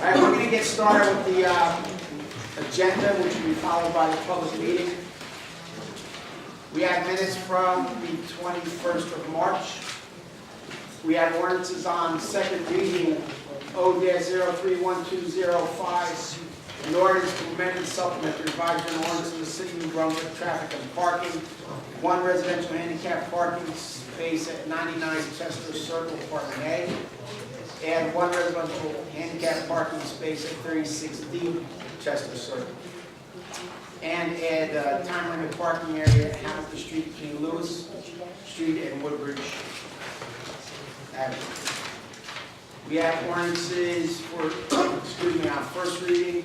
All right, we're going to get started with the agenda, which will be followed by the public meeting. We have minutes from the 21st of March. We have ordinances on second reading, O-031205, an ordinance to amend and supplement the revised general ordinance of the city of New Brunswick, traffic and parking, one residential handicap parking space at 99 Chester Circle, Apartment A, and one residential handicap parking space at 36D Chester Circle, and add time limit parking area at Hamilton Street between Lewis Street and Woodbridge Avenue. We have ordinances for, on first reading,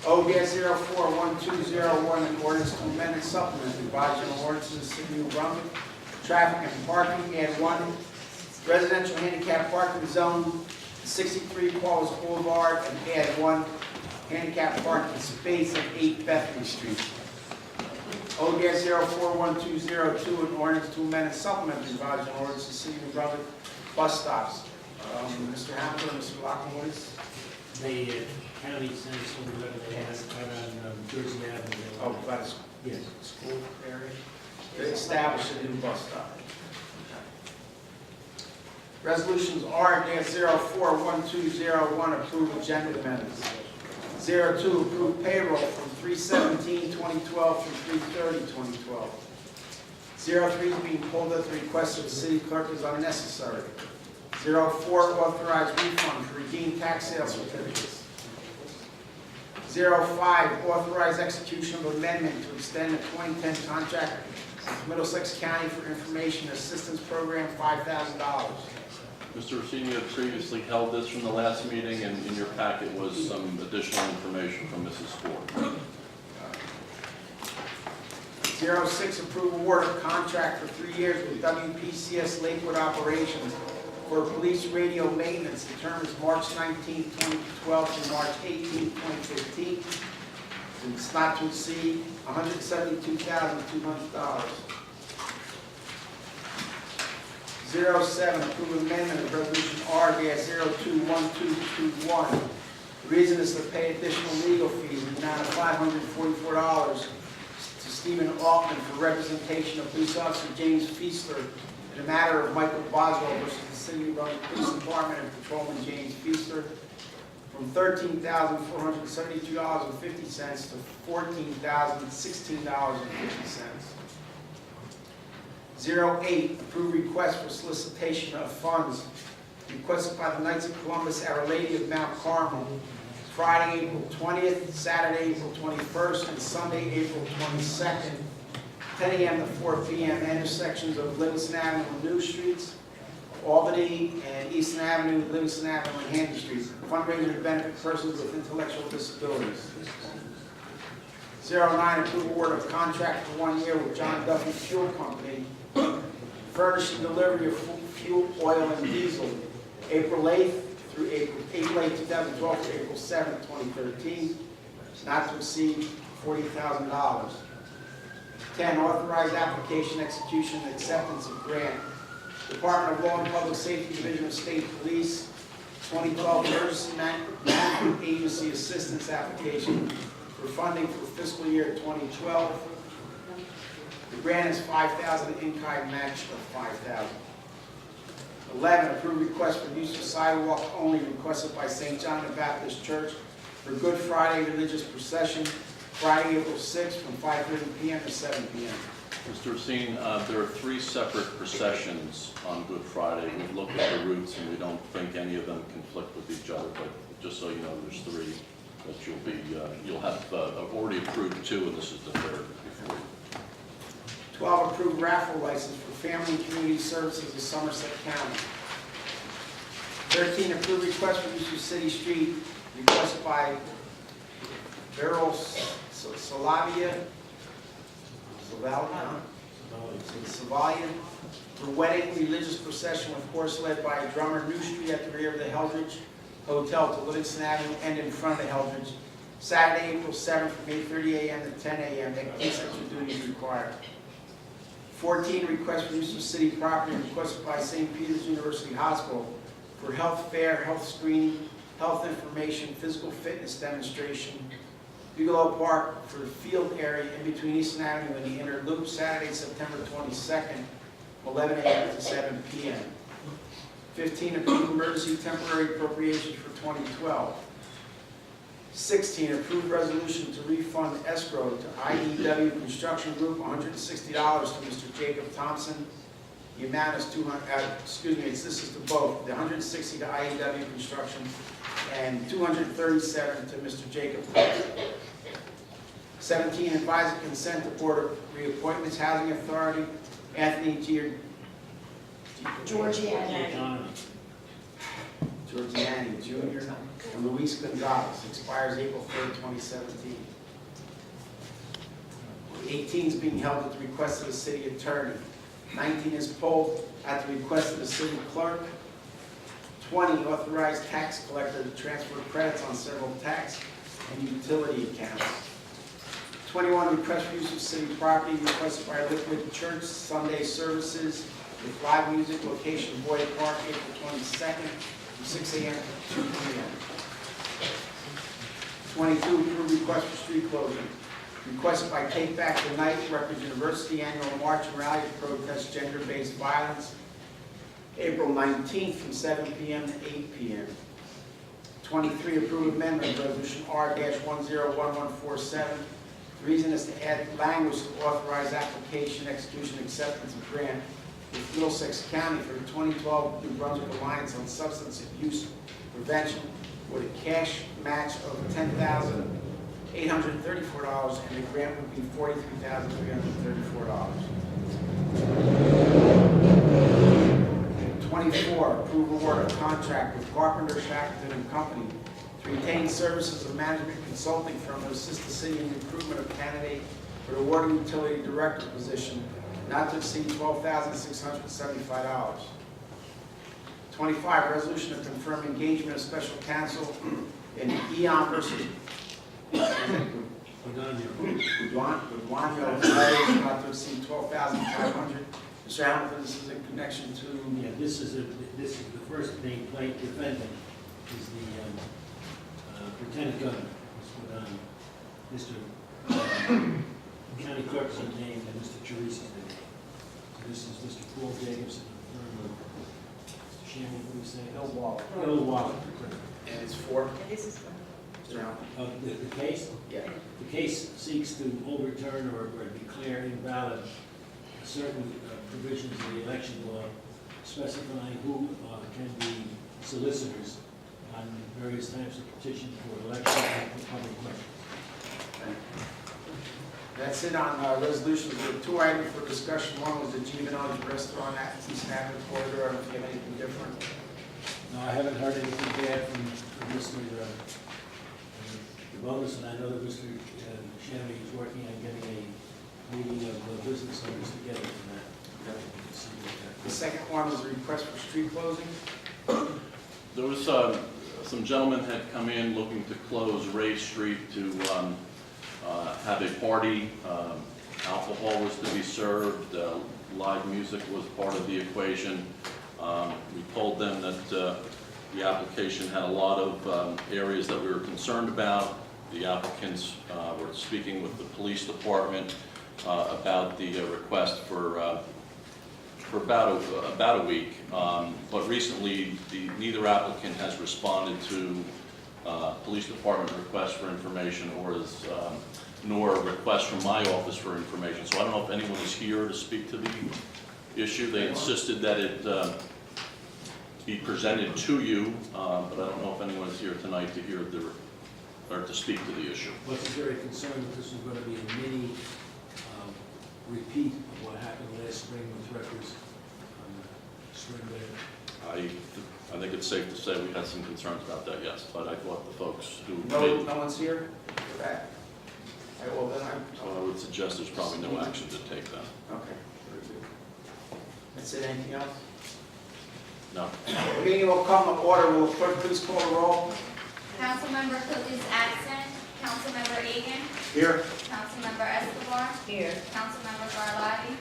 O-041201, an ordinance to amend and supplement the revised general ordinance of the city of New Brunswick, traffic and parking, add one residential handicap parking zone, 63 Paul's Boulevard, and add one handicap parking space at 8 Bethany Street. O-041202, an ordinance to amend and supplement the revised general ordinance of the city of New Brunswick, bus stops. Mr. Hamilton, Mr. Lockwood. The county sent us over letter they had right on Jersey Avenue. Oh, by the Yes. school area? To establish a new bus stop. Resolutions R-041201, approve agenda amendments. 02, approve payroll from 3/17/2012 through 3/30/2012. 03 is being pulled at the request of the city clerk is unnecessary. 04, authorize refund for redeemed tax sale certificates. 05, authorize execution of amendment to extend the 2010 contract with Middlesex County for Information Assistance Program, $5,000. Mr. Orsini had previously held this from the last meeting, and in your packet was some additional information from Mrs. Ford. 06, approve award of contract for 3 years with WPCS Lakewood Operations for police radio maintenance. The term is March 19, 2012 to March 18, 2015. And it's not to exceed $172,200. 07, approve amendment of resolution R-021221. The reason is to pay additional legal fees in the amount of $544 to Stephen Altman for representation of police officer James Feasler in the matter of Michael Boswell versus the City of Brunswick Police Department and Patrolman James Feasler, from $13,472.50 to $14,016.50. 08, approve request for solicitation of funds requested by the Knights of Columbus, Our Lady of Mount Carmel, Friday, April 20th, Saturday, April 21st, and Sunday, April 22nd, 10 a.m. to 4 p.m. intersections of Livingston Avenue and New Streets, Albany and Eastern Avenue, Livingston Avenue, and Handy Streets. Fundraiser to benefit persons with intellectual disabilities. 09, approve award of contract for 1 year with John Duffy Fuel Company, furnishing delivery of fuel, oil, and diesel, April 8th through April 8th, 2012 to April 7th, 2013, not to exceed $40,000. 10, authorize application, execution, and acceptance of grant. Department of Law and Public Safety, Division of State Police, 2012 Emergency Management Agency Assistance Application for funding for fiscal year 2012. The grant is $5,000, in-kind match of $5,000. 11, approve request for use of sidewalk only requested by St. John the Baptist Church for Good Friday religious procession, Friday, April 6th from 5:30 p.m. to 7 p.m. Mr. Orsini, there are 3 separate processions on Good Friday. We've looked at the routes, and we don't think any of them conflict with each other, but just so you know, there's 3 that you'll have already approved 2, and this is the 3rd before you. 12, approve raffle license for Family and Community Services of Somerset County. 13, approve request for use of City Street, requested by Beryl Savalia, for wedding religious procession with horse led by a drummer, New Street at the rear of the Heldridge Hotel to Livingston Avenue and in front of the Heldridge, Saturday, April 7th from 8:30 a.m. to 10 a.m. Extra duties required. 14, request for use of city property requested by St. Peter's University Hospital for health fair, health screening, health information, physical fitness demonstration, Bigelow Park for the field area in between Eastern Avenue and the inner loop, Saturday, September 22nd, 11 a.m. to 7 p.m. 15, approve emergency temporary appropriations for 2012. 16, approve resolution to refund escrow to IEW Construction Group, $160 to Mr. Jacob Thompson. The amount is this is to both, the $160 to IEW Construction and $237 to Mr. Jacob Thompson. 17, advise consent to Board of Reappointments, Housing Authority, Anthony Georgiana. Giorgiani Jr. and Luis Gonzalez, expires April 3rd, 2017. 18 is being held at the request of the city attorney. 19 is pulled at the request of the city clerk. 20, authorized tax collector to transfer credits on several tax and utility accounts. 21, request for use of city property requested by Liquid Church Sunday services with live music, location Boyd Park, April 22nd, from 6 a.m. to 2 p.m. 22, approve request for street closing. Requested by Take Back the Night, Rutgers University annual march and rally to protest gender-based violence, April 19th from 7 p.m. to 8 p.m. 23, approve amendment resolution R-101147. The reason is to add language to authorize application, execution, acceptance of grant with Middlesex County for the 2012 New Brunswick Alliance on Substance Abuse Prevention with a cash match of $10,834, and the grant would be $43,334. 24, approve award of contract with Carpenter, Shackleton and Company to retain services of management consulting firm to assist the city in the improvement of candidate for the water utility director position, not to exceed $12,675. 25, resolution to confirm engagement of special counsel in Eon versus Guadagno, not to exceed $12,500. Mr. Hamilton, this is in connection to... Yeah, this is the first named plaintiff defendant is the lieutenant governor. It's what Mr. County Clerk's name and Mr. Teresa's name. So this is Mr. Paul Jacobson, Mr. Shannon, what do we say? Bill Waller. Bill Waller. And it's for... This is Mr. Hamilton? The case? Yeah. The case seeks to overturn or declare invalid certain provisions of the election law specifying who can be solicitors on various types of petitions for election and for public questions. That's it on resolutions. There were two items for discussion. One was the Giovanni's Restaurant at East Avenue corridor. I don't know if you have anything different. No, I haven't heard anything bad from Mr. DeBonis, and I know that Mr. Shannon is working on getting a meeting of business owners together for that. The second one was a request for street closing. There was some gentlemen had come in looking to close Ray Street to have a party. Alcohol was to be served. Live music was part of the equation. We told them that the application had a lot of areas that we were concerned about. The applicants were speaking with the police department about the request for about a week. But recently, neither applicant has responded to police department requests for information nor a request from my office for information. So I don't know if anyone is here to speak to the issue. They insisted that it be presented to you, but I don't know if anyone is here tonight to hear or to speak to the issue. Wasn't very concerned that this was going to be a mini repeat of what happened last spring with Rutgers on the spring there. I think it's safe to say we had some concerns about that, yes, but I thought the folks who No made, one's here for that. Okay, well, then so I would suggest there's probably no action to take then. Okay, very good. That's it. Anything else? No? The meeting will come to order. Will the clerk please call the roll? Councilmember Cook is absent. Councilmember Egan. Here. Councilmember Escobar. here. Councilmember Garlotti.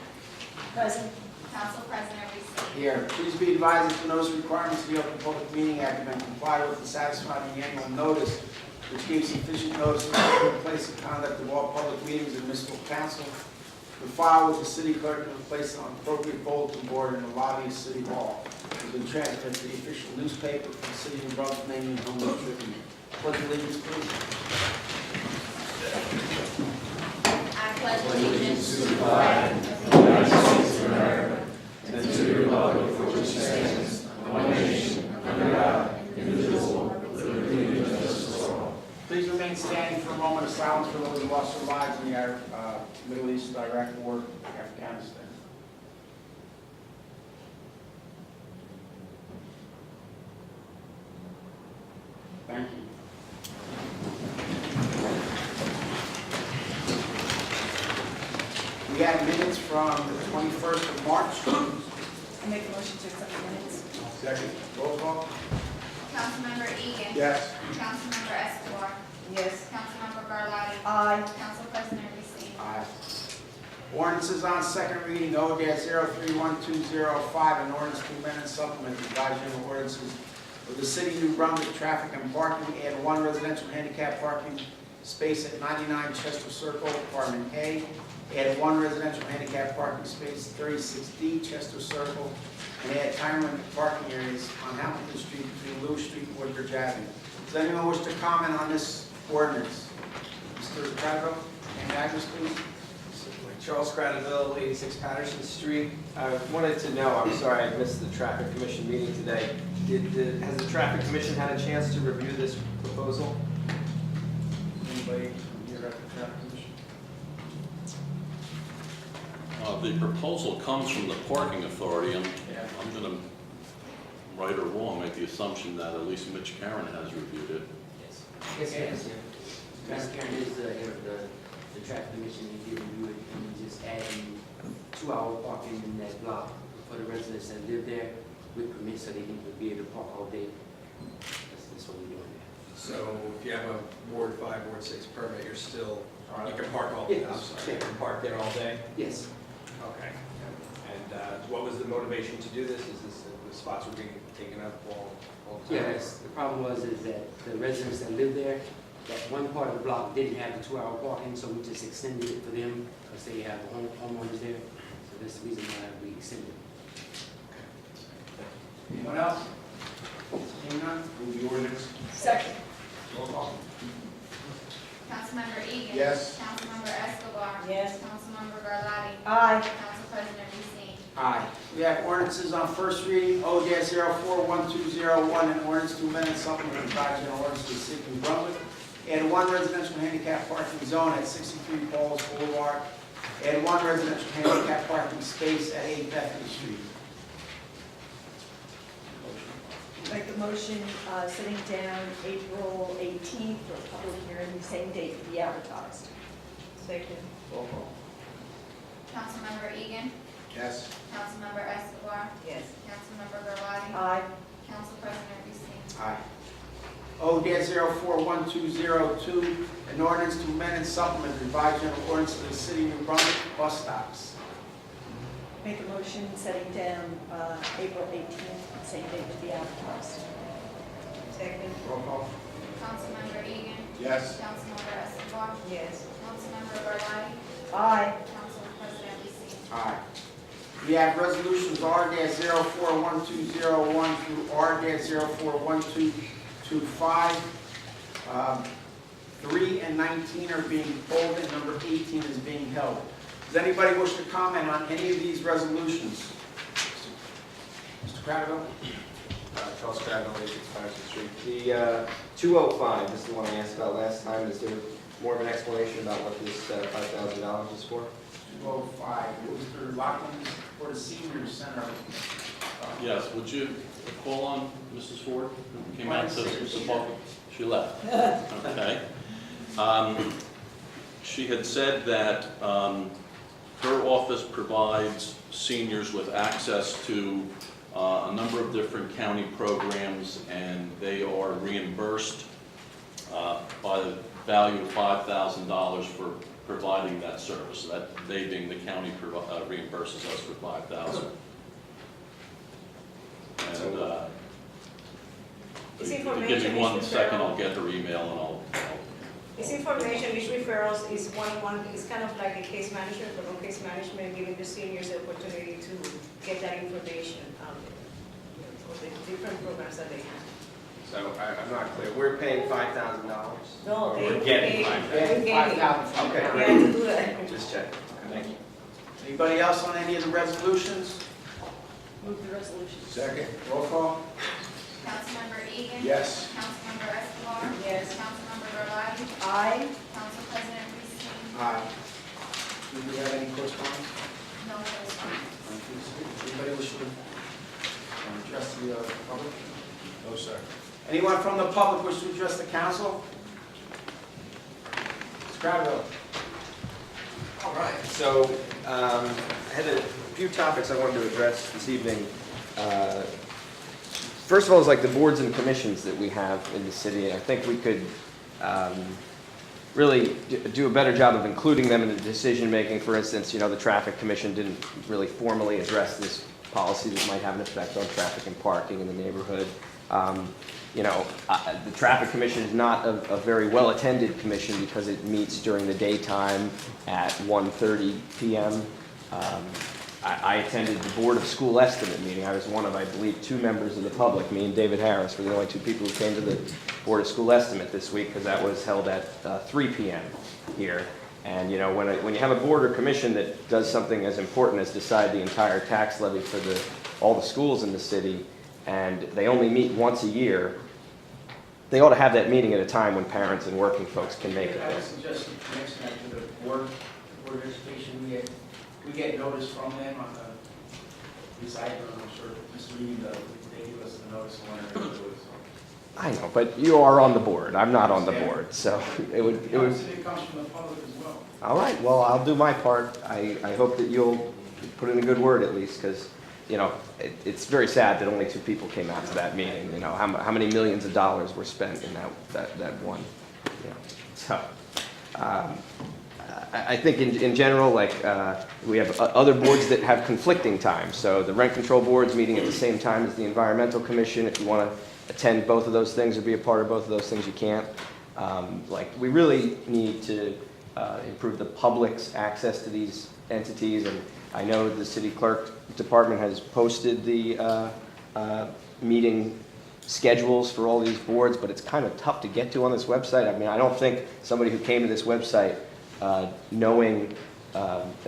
Present. Council President Racine. Here, please be advised that the notice requirements of the Open Public Meeting Act have been complied with and satisfied in the annual notice, which gives sufficient notice of the place of conduct of all public meetings and municipal council. The file with the city clerk and placed on appropriate bulletin board in the lobby of City Hall. Has been transmitted to the official newspaper for the city of New Brunswick, naming home tribute. Pledge allegiance, please. I pledge allegiance to the flag of the United States of America and to the republic for which it stands, one nation, under God, indivisible, with liberty and justice for all. Please remain standing for a moment of silence for those who lost their lives in the Middle East, Iraq War, Afghanistan. Thank you. We have minutes from the 21st of March. I make a motion to accept the minutes. Second. Roll call. Councilmember Egan. Yes. Councilmember Escobar. Yes. Councilmember Garlotti. Aye. Council President Racine. Aye. Ordinances on second reading, O-031205, an ordinance to amend and supplement the revised general ordinances of the city of New Brunswick, traffic and parking, add one residential handicap parking space at 99 Chester Circle, apartment A, add one residential handicap parking space, 36D Chester Circle, and add time limit parking areas on Hamilton Street between Lewis Street and Woodbridge Avenue. Does anyone wish to comment on this ordinance? Mr. Craddock and Agnes, please. Charles Cradaville, 86 Patterson Street. I wanted to know, I'm sorry I missed the Traffic Commission meeting today. Has the Traffic Commission had a chance to review this proposal? Anybody here at the Traffic Commission? The proposal comes from the Parking Authority. I'm going to, right or wrong, make the assumption that at least Mitch Karen has reviewed it. Yes. Yes. Mr. Karen is the traffic commission, he did review it, and just adding 2-hour parking in that block for the residents that live there with permits so they can be able to park all day. That's what we're doing there. So if you have a Ward 5, Ward 6 permit, you can park all day, Yes. you can park there all day? Yes. Okay. And what was the motivation to do this? Is this the spots were being taken up all the time? Yes, the problem is that the residents that live there, that one part of the block didn't have the 2-hour parking, so we just extended it for them because they have homeowners there. So that's the reason why we extended it. Anyone else? Seeing none, move the ordinance. Second. Roll call. Councilmember Egan. Yes. Councilmember Escobar. Yes. Councilmember Garlotti. Aye. Council President Racine. Aye. We have ordinances on first reading, O-041201, an ordinance to amend and supplement the revised general ordinance of the city of New Brunswick. Add one residential handicap parking zone at 63 Paul's Boulevard. Add one residential handicap parking space at 8 Bethany Street. Make a motion setting down April 18th for a public hearing, the same date to be advertised. Second. Roll call. Councilmember Egan. Yes. Councilmember Escobar. Yes. Councilmember Garlotti. Aye. Council President Racine. Aye. O-041202, an ordinance to amend and supplement the revised general ordinance of the city of New Brunswick, bus stops. Make a motion setting down April 18th, same date to be advertised. Second. Roll call. Councilmember Egan. Yes. Councilmember Escobar. Yes. Councilmember Garlotti. Aye. Council President Racine. Aye. We have resolutions R-041201 through R-041225. 3 and 19 are being pulled and number 18 is being held. Does anybody wish to comment on any of these resolutions? Mr. Craddock? Charles Cradaville, 86 Patterson Street. The 205, this is the one I asked about last time. Is there more of an explanation about what this $5,000 is for? 205, Mr. Lockland, for the senior center. Yes, would you call on Mrs. Ford, who came out to support? She left. Okay. She had said that her office provides seniors with access to a number of different county programs, and they are reimbursed by the value of $5,000 per providing that service. That they being the county reimburses us for $5,000. And This if you information give me is one second, referral. I'll get her email and I'll This information, which referrals is one, it's kind of like a case management, but on case management, giving the seniors the opportunity to get that information, for the different programs that they have. So I'm not clear, we're paying $5,000? No, We're they getting pay- $5,000. $5,000. Okay, Yeah, great. to do that. Just checking. Thank you. Anybody else on any of the resolutions? Move the resolution. Second. Roll call? Councilmember Egan. Yes. Councilmember Escobar. Yes. Councilmember Garlotti. Aye. Council President Reese. Aye. Do we have any correspondence? No correspondence. Anybody wish to address the public? No, sir. Anyone from the public wish to address the council? Mr. Crowell. All right, so I had a few topics I wanted to address this evening. First of all, is like the boards and commissions that we have in the city. I think we could really do a better job of including them in the decision-making. For instance, the Traffic Commission didn't really formally address this policy that might have an effect on traffic and parking in the neighborhood. The Traffic Commission is not a very well-attended commission because it meets during the daytime at 1:30 p.m. I attended the Board of School Estimate meeting. I was one of, I believe, 2 members of the public. Me and David Harris were the only 2 people who came to the Board of School Estimate this week because that was held at 3 p.m. here. And when you have a board or commission that does something as important as decide the entire tax levy for all the schools in the city, and they only meet once a year, they ought to have that meeting at a time when parents and working folks can make it. I would suggest you connection that to the board of education. We get notice from them on the recycling. I'm sure Mr. Reed, they give us the notice when they're going to do it. I know, but you are on the board. I'm not on the board, so it would. It comes from the public as well. All right, well, I'll do my part. I hope that you'll put in a good word at least, because, it's very sad that only 2 people came out to that meeting. How many millions of dollars were spent in that one. So, I think in general, we have other boards that have conflicting times. So the Rent Control Board's meeting at the same time as the Environmental Commission. If you want to attend both of those things or be a part of both of those things, you can't. We really need to improve the public's access to these entities, and I know the city clerk department has posted the meeting schedules for all these boards, but it's kind of tough to get to on this website. I mean, I don't think somebody who came to this website knowing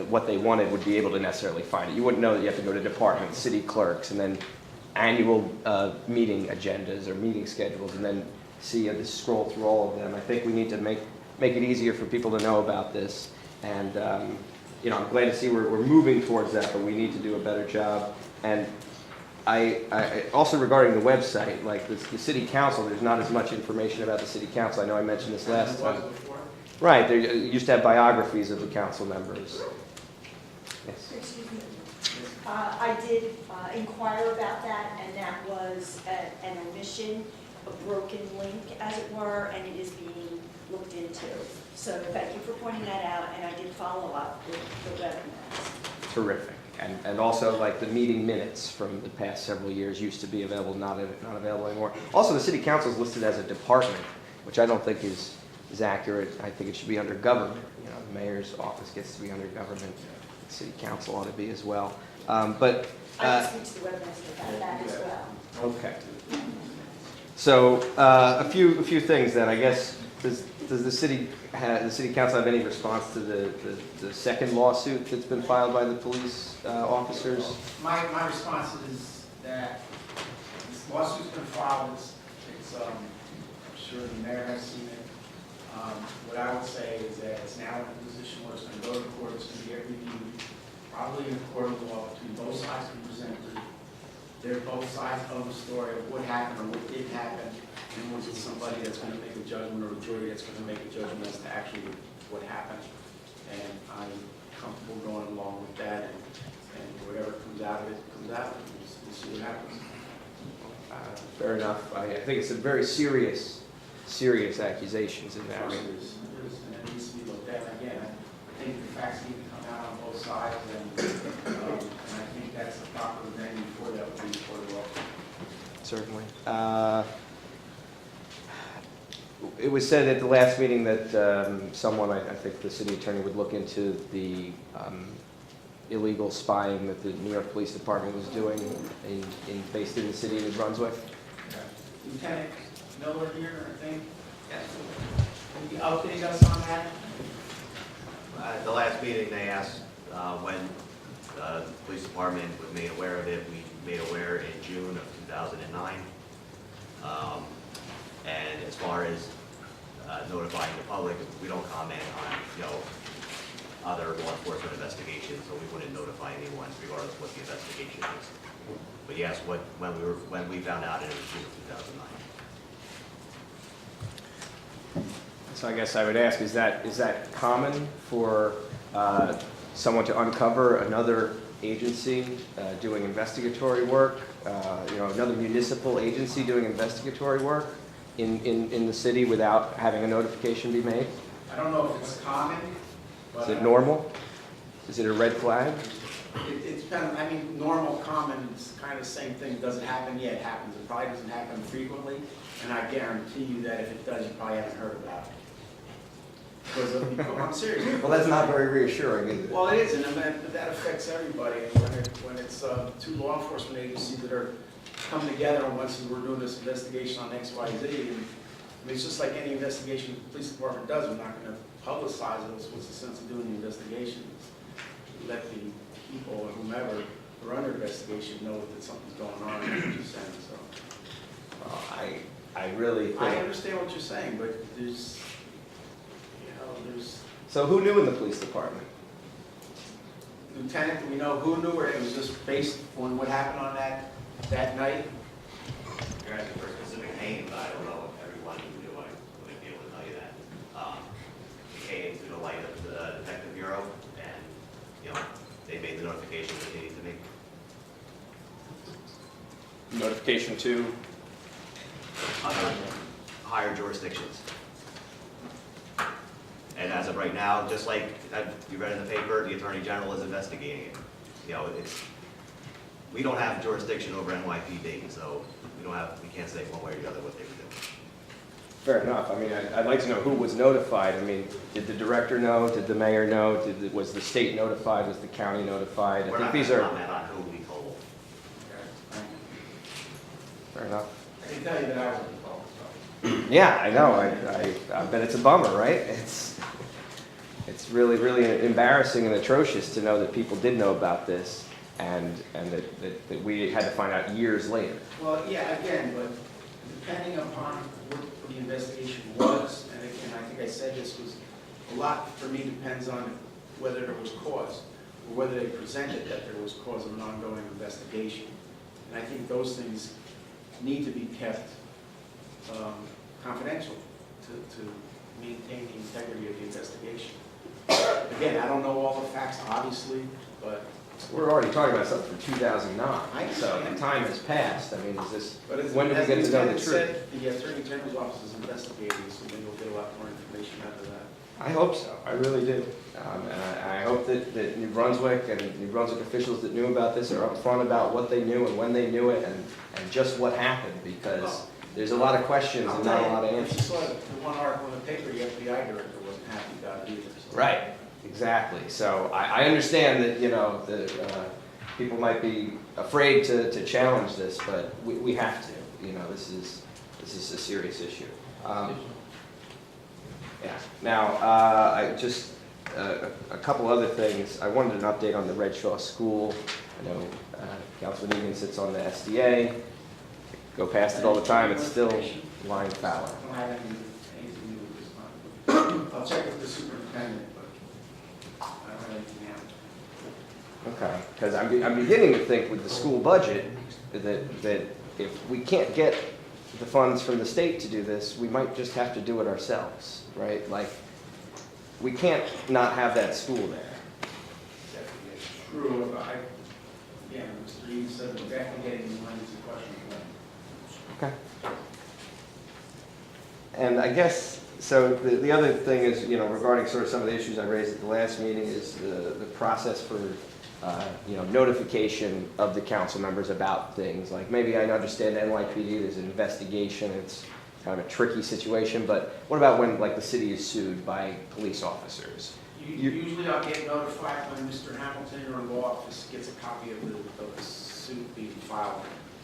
what they wanted would be able to necessarily find it. You wouldn't know that you have to go to departments, city clerks, and then annual meeting agendas or meeting schedules, and then just scroll through all of them. I think we need to make it easier for people to know about this, and I'm glad to see we're moving towards that, but we need to do a better job. And I also, regarding the website, like the city council, there's not as much information about the city council. I know I mentioned this last time. Right, there used to have biographies of the council members. Yes. Excuse me. I did inquire about that, and that was an omission, a broken link, as it were, and it is being looked into. So thank you for pointing that out, and I did follow up with the webinars. Terrific. And also, the meeting minutes from the past several years used to be available, not available anymore. Also, the city council is listed as a department, which I don't think is accurate. I think it should be under government. The mayor's office gets to be under government. The city council ought to be as well. But I can speak to the webmaster about that as well. okay. So a few things then. I guess does the city council have any response to the second lawsuit that's been filed by the police officers? My response is that this lawsuit's been filed. I'm sure the mayor has seen it. What I would say is that it's now in a position where it's going to go to court. It's going to get reviewed, probably in a court of law, between both sides can present they're both sides of the story of what happened or what did happen, and was it somebody that's going to make a judgment or a jury that's going to make a judgment as to actually what happened. And I'm comfortable going along with that, and whatever comes out of it comes out of it. We'll see what happens. Fair enough. I think it's a very serious accusations in that. And it needs to be looked at. Again, contracts need to come out on both sides, and I think that's the proper venue for that would be for the law. Certainly. It was said at the last meeting that someone, I think the city attorney, would look into the illegal spying that the New York Police Department was doing based in the city of New Brunswick. Lieutenant Miller here, I think. Yes. Can you update us on that? At the last meeting, they asked when the police department was made aware of it. We made aware in June of 2009. And as far as notifying the public, we don't comment on, other law enforcement investigations, so we wouldn't notify anyone regardless of what the investigation is. But yes, when we found out, it was June of 2009. So I guess I would ask, is that common for someone to uncover another agency doing investigatory work, another municipal agency doing investigatory work in the city without having a notification be made? I don't know if it's common, but... Is it normal? Is it a red flag? It depends, I mean, normal, common, it's kind of the same thing. Does it happen? Yeah, it happens. It probably doesn't happen frequently, and I guarantee you that if it does, you probably haven't heard about it. Because I'm serious. Well, that's not very reassuring, is it? Well, it is, and that affects everybody. And when it's two law enforcement agencies that are coming together and once we're doing this investigation on X, Y, Z, and I mean, it's just like any investigation the police department does. We're not going to publicize it. What's the sense of doing the investigation? Let the people or whomever who are under investigation know that something's going on. So I really think... I understand what you're saying, but there's. So who knew in the police department? Lieutenant, do we know who knew, or it was just based on what happened on that night? You're asking for a specific name, but I don't know if everyone who knew. I wouldn't be able to tell you that. It came to the light of the detective bureau, and they made the notification that they needed to make. Notification to? Other higher jurisdictions. And as of right now, just like you read in the paper, the Attorney General is investigating it. We don't have jurisdiction over NYPD, so we can't say one way or the other what they would do. Fair enough. I mean, I'd like to know who was notified. I mean, did the director know? Did the mayor know? Was the state notified? Was the county notified? We're not going to comment on who we told. Fair enough. I can tell you that I was involved. So. Yeah, I know. I bet it's a bummer, right? It's really, really embarrassing and atrocious to know that people did know about this and that we had to find out years later. Well, yeah, again, but depending upon what the investigation was, and again, I think I said this was, a lot for me depends on whether there was cause, or whether they presented that there was cause of an ongoing investigation. And I think those things need to be kept confidential to maintain the integrity of the investigation. Again, I don't know all the facts, obviously, but... We're already talking about something from 2009, I so understand. the time has passed. I mean, is this, But as when do we get to know the Lieutenant truth? said, the Attorney General's office is investigating, so maybe we'll get a lot more information out of that. I hope so. I really do. And I hope that New Brunswick and New Brunswick officials that knew about this are upfront about what they knew and when they knew it and just what happened, because there's a lot of questions and not a lot of If you answers. saw the one article in the paper, the FBI director wasn't happy about it either. So. Right, exactly. So I understand that, people might be afraid to challenge this, but we have to. This is a serious issue. Yeah. Now, I just a couple other things. I wanted an update on the Red Shaw School. I know Councilman Egan sits on the SDA. Go past it all the time. It's still lying fallow. I don't have anything to do with this one. I'll check with the superintendent, but I don't have anything else. Okay. Because I'm beginning to think with the school budget that if we can't get the funds from the state to do this, we might just have to do it ourselves, right? Like, we can't not have that school there. That's true. Again, Mr. Egan said we're definitely getting the money to question. Okay. And I guess So the other thing is, regarding sort of some of the issues I raised at the last meeting is the process for, notification of the council members about things. Like maybe I understand NYPD, there's an investigation, it's kind of a tricky situation, but what about when like the city is sued by police officers? Usually I'll get notified when Mr. Hamilton or law office gets a copy of the suit being filed.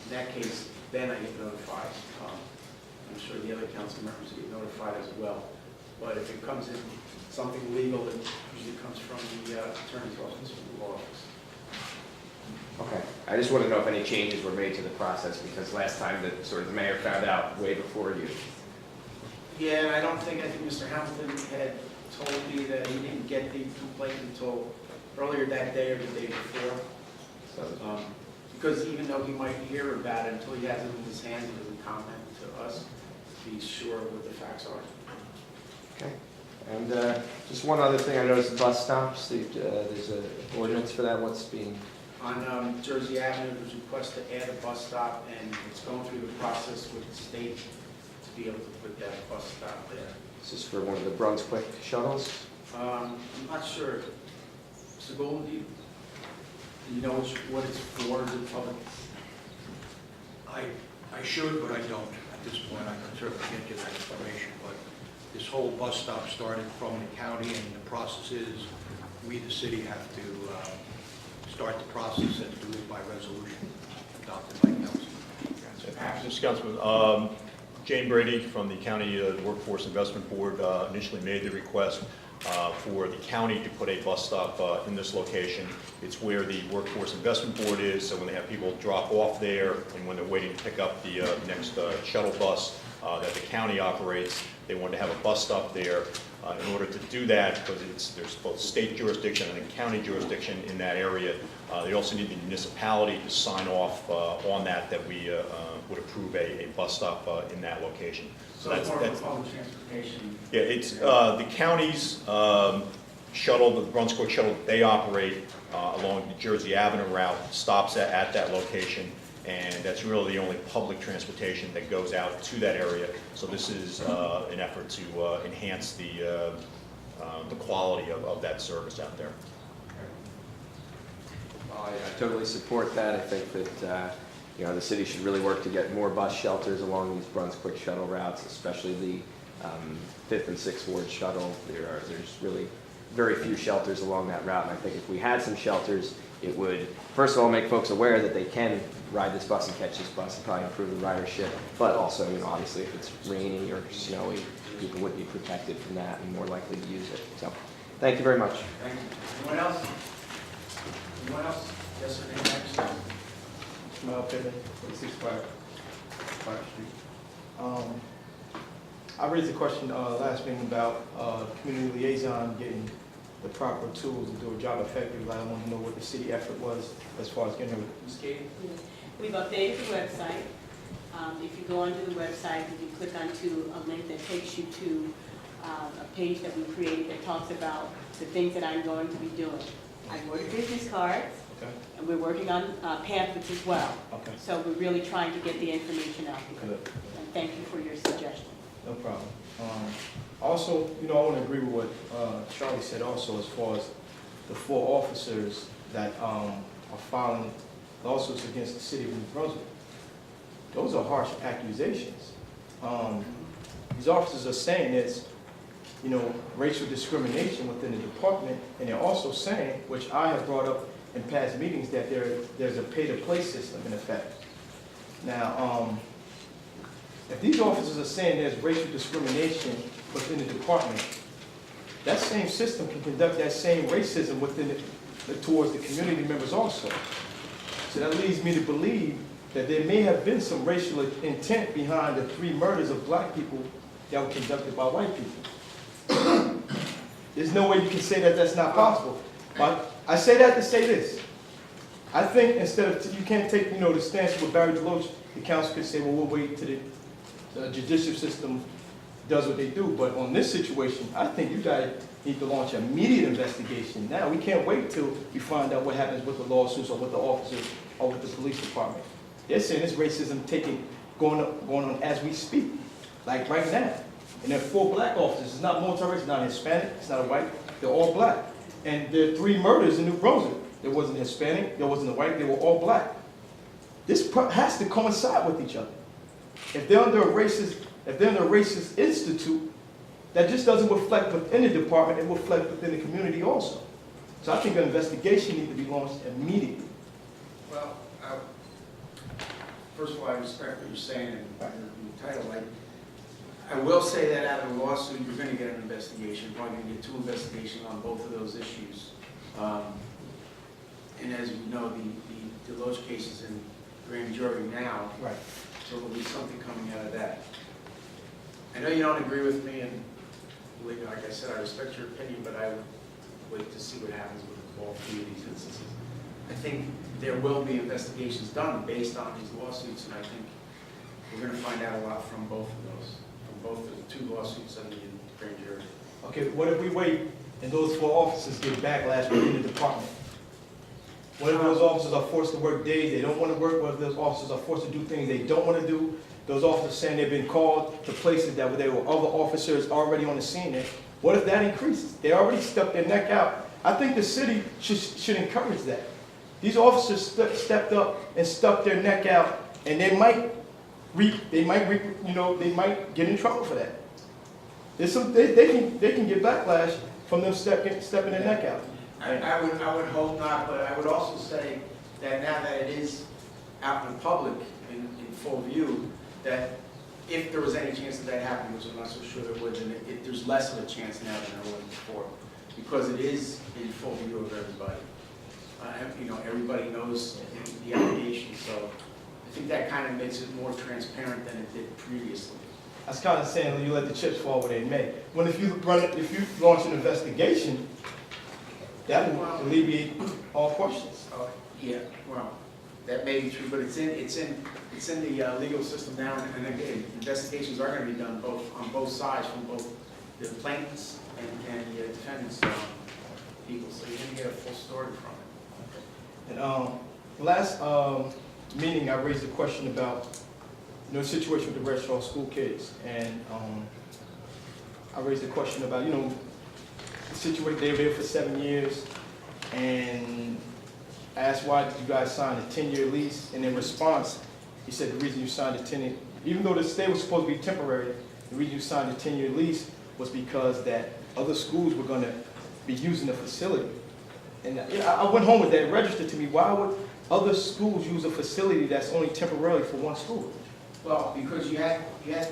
In that case, then I get notified. I'm sure the other council members get notified as well. But if it comes in something legal, it usually comes from the attorney's office or the law office. Okay, I just want to know if any changes were made to the process, because last time the sort of the mayor found out way before you. Yeah, and I think Mr. Hamilton had told me that he didn't get the complaint until earlier that day or the day before. So, Because even though he might hear about it, until he has it in his hands, he doesn't comment to us to be sure what the facts are. okay. And just one other thing, I noticed bus stops, there's an ordinance for that, what's being, On Jersey Avenue, there's a request to add a bus stop, and it's going through the process with the state to be able to put that bus stop there. this is for one of the Brunswick shuttles? I'm not sure. Mr. Golden, do you know what it's for, the public? I should, but I don't at this point. I certainly can't give that information, but this whole bus stop started from the county, and the process is, we, the city, have to start the process and do it by resolution adopted by council. Mr. Councilman, Jane Brady from the County Workforce Investment Board initially made the request for the county to put a bus stop in this location. It's where the Workforce Investment Board is, so when they have people drop off there and when they're waiting to pick up the next shuttle bus that the county operates, they wanted to have a bus stop there. In order to do that, because there's both state jurisdiction and a county jurisdiction in that area, they also need the municipality to sign off on that we would approve a bus stop in that location. So that's more of a public transportation. Yeah, it's the county's shuttle, the Brunswick shuttle, they operate along the Jersey Avenue route, stops at that location, and that's really the only public transportation that goes out to that area. So this is an effort to enhance the quality of that service out there. Well, I totally support that. I think that the city should really work to get more bus shelters along these Brunswick shuttle routes, especially the 5th and 6th Ward shuttle. There's really very few shelters along that route, and I think if we had some shelters, it would, first of all, make folks aware that they can ride this bus and catch this bus and probably improve the ridership, but also, obviously, if it's rainy or snowy, people would be protected from that and more likely to use it. So, thank you very much. Thank you. Anyone else? Anyone else? Yes or no? Next. Mel Pittman, 45 Park Street. I raised a question last meeting about community liaison getting the proper tools to do a job effectively. I want to know what the city effort was as far as getting Ms. Katie? We've updated the website. If you go onto the website, you can click onto a link that takes you to a page that we created that talks about the things that I'm going to be doing. I ordered business cards, Okay. and we're working on pamphlets as well. Okay. So we're really trying to get the information out there. Good. And thank you for your suggestion. No problem. Also, I want to agree with what Charlie said also as far as the 4 officers that are filing lawsuits against the city of New Brunswick. Those are harsh accusations. These officers are saying there's, racial discrimination within the department, and they're also saying, which I have brought up in past meetings, that there's a pay-to-play system in effect. Now, if these officers are saying there's racial discrimination within the department, that same system can conduct that same racism towards the community members also. So that leads me to believe that there may have been some racial intent behind the 3 murders of black people that were conducted by white people. There's no way you can say that that's not possible. But I say that to say this. I think instead of, you can't take, the stance with Barry DeLoach, the council could say, well, we'll wait till the judicial system does what they do. But on this situation, I think you guys need to launch an immediate investigation now. We can't wait till we find out what happens with the lawsuits or with the officers or with the police department. They're saying this racism going on as we speak, like right now. And there are 4 black officers. It's not multiracial, it's not Hispanic, it's not a white, they're all black. And there are 3 murders in New Brunswick. There wasn't Hispanic, there wasn't a white, they were all black. This has to coincide with each other. If they're under a racist institute, that just doesn't reflect within the department, it reflects within the community also. So I think an investigation needs to be launched immediately. Well, first of all, I respect what you're saying and the title. I will say that out of the lawsuit, you're going to get an investigation. You're probably going to get 2 investigations on both of those issues. And as you know, the Deloach case is in grand jury now. Right. So there'll be something coming out of that. I know you don't agree with me, and believe me, like I said, I respect your opinion, but I would wait to see what happens with all 3 of these instances. I think there will be investigations done based on these lawsuits, and I think we're going to find out a lot from both of those, from both the 2 lawsuits and the grand jury. Okay, what if we wait and those 4 officers get backlash within the department? What if those officers are forced to work days they don't want to work? What if those officers are forced to do things they don't want to do? Those officers saying they've been called to places that there were other officers already on the scene there. What if that increases? They already stuck their neck out. I think the city should encourage that. These officers stepped up and stuck their neck out, and they might get in trouble for that. They can get backlash from them stepping their neck out. I would hope not, but I would also say that now that it is out in the public, in full view, that if there was any chance that that happened, which I'm not so sure there would, then there's less of a chance now than there was before, because it is in full view of everybody. Everybody knows the allegations, so I think that kind of makes it more transparent than it did previously. I was kind of saying you let the chips fall where they may. When if you launch an investigation, that will alleviate all questions. Yeah, well, that may be true, but it's in the legal system now, and again, investigations are going to be done on both sides, from both the plaintiffs and the defendants' people, so you're going to get a full story from it. And last meeting, I raised a question about the situation with the Red Shaw school kids, and I raised a question about the situation. They were there for 7 years, and I asked why did you guys sign a 10-year lease, and in response, he said the reason you signed a 10-year, even though the stay was supposed to be temporary, the reason you signed a 10-year lease was because that other schools were going to be using the facility. And I went home with that. It registered to me. Why would other schools use a facility that's only temporarily for one school? Well, because you had the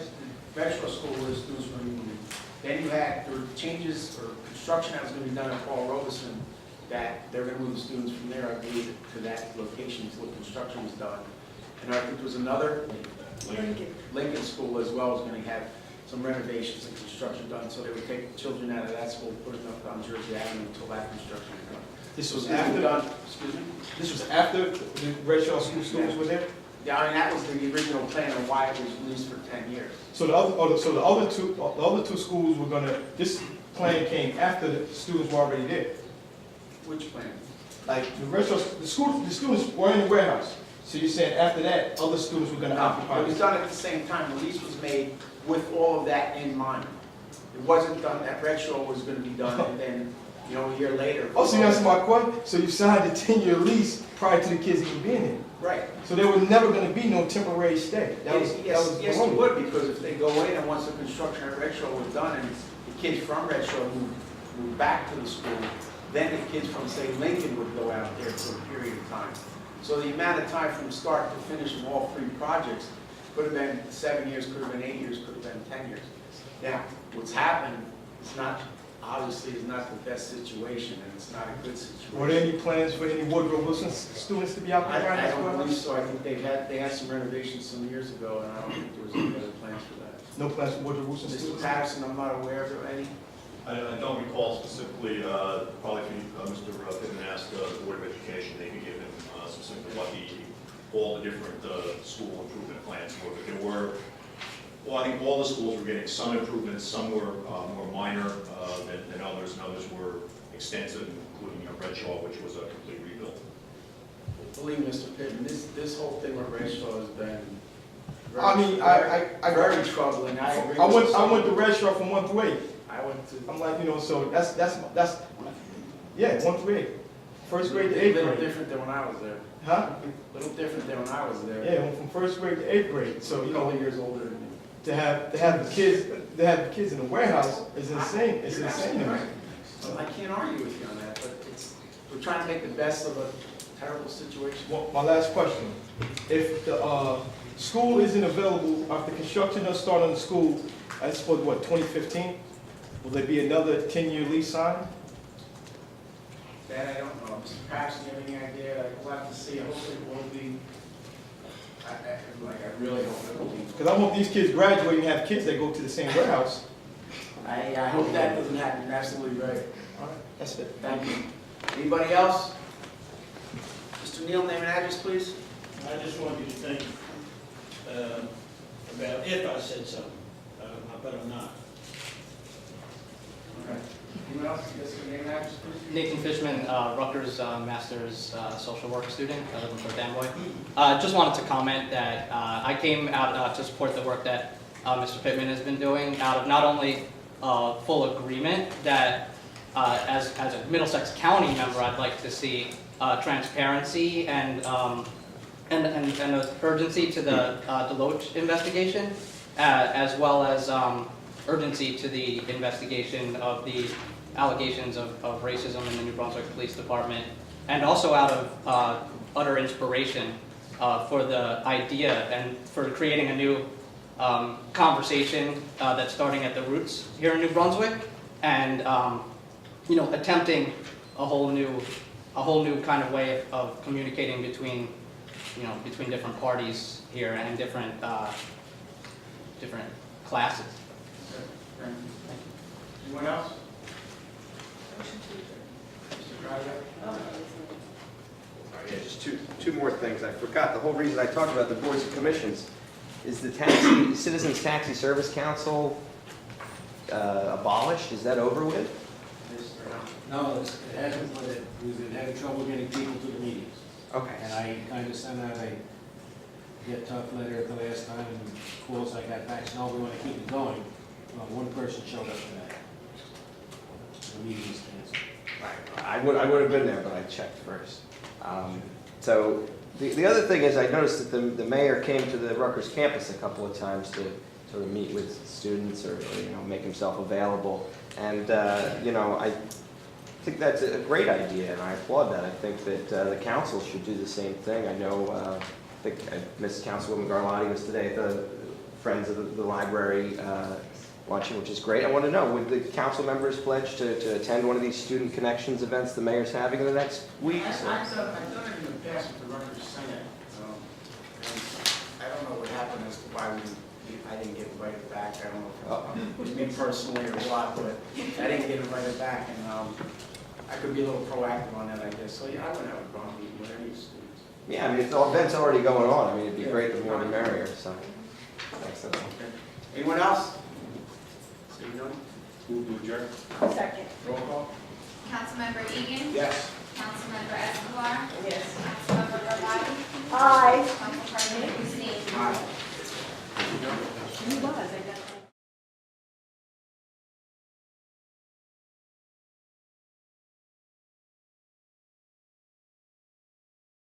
Red Shaw school where the students were moving. Then there were changes or construction that was going to be done at Paul Robeson, that they're going to move the students from there, I believe, to that location until construction was done. And I think there was another, Lincoln School as well, was going to have some renovations and construction done, so they would take the children out of that school, put them up on Jersey Avenue until that construction was done. This was after. Excuse me? This was after the Red Shaw school students were there. Yeah, I mean, that was the original plan of why it was leased for 10 years. So the other two schools were gonna. This plan came after the students were already there. Which plan? Like the Red Shaw, the students were in the warehouse. So you're saying after that, other students were gonna occupy? It was done at the same time. The lease was made with all of that in mind. It wasn't done that Red Shaw was going to be done, and then a year later. Oh, so you answered my question. So you signed a 10-year lease prior to the kids even being here. Right. So there was never going to be no temporary stay. Yes, you would, because if they go in and once the construction at Red Shaw was done and the kids from Red Shaw moved back to the school, then the kids from, say, Lincoln would go out there for a period of time. So the amount of time from start to finish of all 3 projects could have been 7 years, could have been 8 years, could have been 10 years. Now, what's happened is obviously not the best situation, and it's not a good situation. Were there any plans for any Woodrow Wilson students to be occupying I as don't well? believe so. I think they had some renovations some years ago, and I don't think there was any other plans for that. No plans for Woodrow Wilson Mr. students? Patterson, I'm not aware of any. I don't recall specifically, probably if Mr. Pittman asked the Board of Education, they could give him specifically what all the different school improvement plans were. But there were, I think all the schools were getting some improvements. Some were more minor than others, and others were extensive, including Red Shaw, which was a complete rebuild. Believe me, Mr. Pittman, this whole thing with Red Shaw has been I mean, I Very troubling, I agree. I with went, you. I went to Red Straw from 1 through 8. I went to. I'm like, you know, so that's, yeah, 1 through 8. First grade to 8th A little grade. different than when I was there. Huh? A little different than when I was there. Yeah, went from 1st grade to 8th grade. So, you A know, couple years older than me. to have the kids in the warehouse is insane. It's insane to me. I can't argue with you on that, but we're trying to make the best of a terrible situation. Well, my last question. If the school isn't available, after construction does start on the school, I suppose, what, 2015? Will there be another 10-year lease signed? That I don't know. Mr. Patterson, you have any idea? We'll have to see. Hopefully it will be. I really hope it will be. Because I hope these kids graduate and have kids that go to the same warehouse. I hope that doesn't happen. You're absolutely right. All right, that's it. Thank you. Anybody else? Mr. Neal, name and address, please. I just want you to think about if I said something, but I'm not. Okay. Anyone else? Yes, your name and address, please. Nathan Fishman, Rutgers Master's Social Work student. I live in Fort Amboy. Just wanted to comment that I came out to support the work that Mr. Pittman has been doing out of not only full agreement that as a Middlesex County member, I'd like to see transparency and an urgency to the Deloach investigation, as well as urgency to the investigation of the allegations of racism in the New Brunswick Police Department, and also out of utter inspiration for the idea and for creating a new conversation that's starting at the roots here in New Brunswick, and you know, attempting a whole new kind of way of communicating between, you know, between different parties here and different classes. Okay, thank you. Anyone else? Mr. Crowder? Yeah, just two more things. I forgot, the whole reason I talked about the boards and commissions is the Citizens Taxi Service Council abolished? Is that over with? No, it hasn't, but we've had trouble getting people to the meetings. Okay. And I kind of sent out a get tough letter the last time, and of course I got back, no, we want to keep it going. Well, one person showed up for that. The meeting was canceled. Right. I would have been there, but I checked first. So the other thing is, I noticed that the mayor came to the Rutgers campus a couple of times to sort of meet with students or you know, make himself available. And you know, I think that's a great idea, and I applaud that. I think that the council should do the same thing. I know, I think Mrs. Councilwoman Garlotti was today at the Friends of the Library luncheon, which is great. I want to know, would the council members pledge to attend one of these Student Connections events the mayor's having in the next week? I've done it in the past with the Rutgers Senate. And I don't know what happened as to why I didn't get invited back. I don't know if it was me personally or what, but I didn't get invited back. And I could be a little proactive on that, I guess. So yeah, I wouldn't have a problem meeting with any students. Yeah, I mean, if the event's already going on, I mean, it'd be great, the more the merrier, so. Excellent. Okay. Anyone else? Seeing none? Move to adjourn. Second. Roll call? Councilmember Egan. Yes. Councilmember Escobar. Yes. Councilmember Garlotti. Aye. Council President Hussein. Aye.